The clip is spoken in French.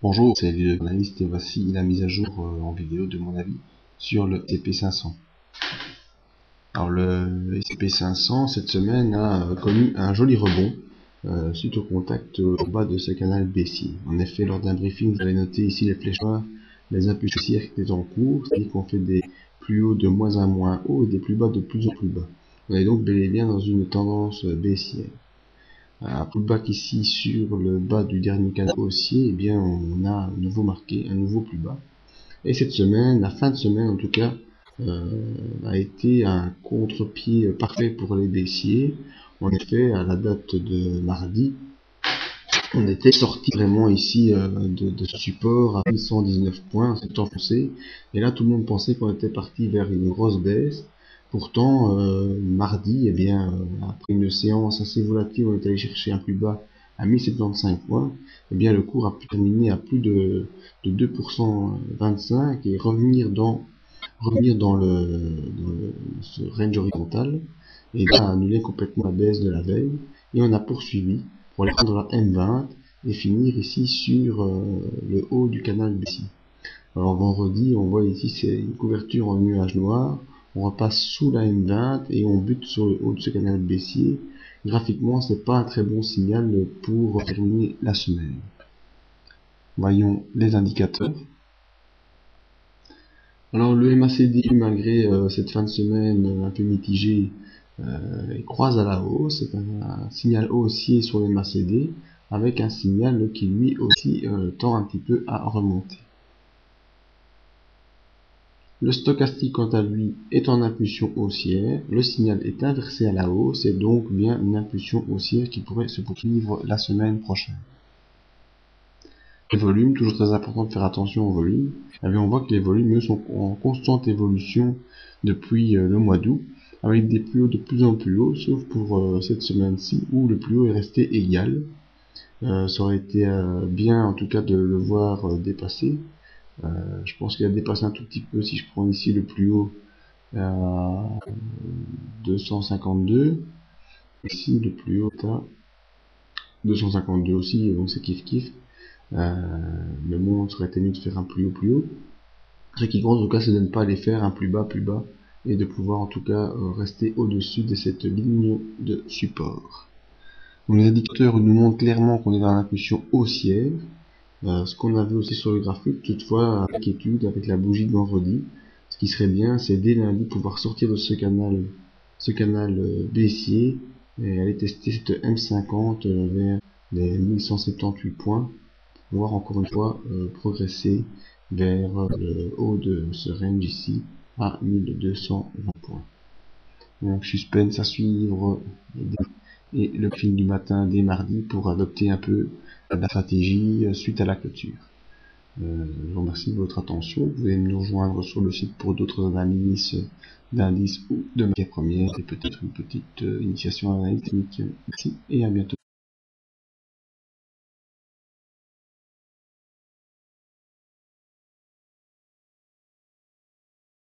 Bonjour, c'est le journaliste et voici la mise à jour en vidéo de mon avis sur le S&P 500. Alors le S&P 500 cette semaine a connu un joli rebond suite au contact au bas de ce canal baissier. En effet, lors d'un briefing, vous avez noté ici les flèches noires, les impulsions haussières qui étaient en cours, c'est-à-dire qu'on fait des plus hauts de moins en moins hauts et des plus bas de plus en plus bas. On est donc bel et bien dans une tendance baissière. Un pullback ici sur le bas du dernier canal haussier, eh bien on a à nouveau marqué un nouveau plus bas. Et cette semaine, la fin de semaine en tout cas, a été un contre-pied parfait pour les baissiers. En effet, à la date de mardi, on était sorti vraiment ici de ce support à 1119 points, on s'est enfoncé. Et là, tout le monde pensait qu'on était parti vers une grosse baisse. Pourtant, mardi, eh bien, après une séance assez volatile, on est allé chercher un plus bas à 1075 points. Eh bien, le cours a pu terminer à plus de 2,25% et revenir dans ce range horizontal et là annuler complètement la baisse de la veille. Et on a poursuivi pour aller prendre la M20 et finir ici sur le haut du canal baissier. Alors vendredi, on voit ici c'est une couverture en nuage noir, on repasse sous la M20 et on bute sur le haut de ce canal baissier. Graphiquement, c'est pas un très bon signal pour terminer la semaine. Voyons les indicateurs. Alors le MACD, malgré cette fin de semaine un peu mitigée, croise à la hausse. C'est un signal haussier sur le MACD avec un signal qui lui aussi tend un petit peu à remonter. Le stochastique quant à lui est en impulsion haussière, le signal est inversé à la hausse et donc bien une impulsion haussière qui pourrait se poursuivre la semaine prochaine. Les volumes, toujours très important de faire attention aux volumes. Et bien on voit que les volumes eux, sont en constante évolution depuis le mois d'août, avec des plus hauts de plus en plus hauts, sauf pour cette semaine-ci où le plus haut est resté égal. Ça aurait été bien en tout cas de le voir dépasser. Je pense qu'il a dépassé un tout petit peu si je prends ici le plus haut à 252. Ici le plus haut à 252 aussi, donc c'est kiff kiff. Mais bon, ça aurait été mieux de faire un plus haut. Ce qui compte en tout cas, c'est de ne pas aller faire un plus bas, et de pouvoir en tout cas rester au-dessus de cette ligne de support. Donc les indicateurs nous montrent clairement qu'on est dans l'impulsion haussière. Ce qu'on a vu aussi sur le graphique, toutefois, inquiétude avec la bougie de vendredi. Ce qui serait bien, c'est dès lundi pouvoir sortir de ce canal baissier et aller tester cette M50 vers les 1178 points. Voir encore une fois progresser vers le haut de ce range ici à 1220 points. Donc suspense à suivre et le fil du matin dès mardi pour adopter un peu la stratégie suite à la clôture. Je vous remercie de votre attention. Vous pouvez nous rejoindre sur le site pour d'autres analyses d'indices ou de matières premières et peut-être une petite initiation à l'analyse technique. Merci et à bientôt.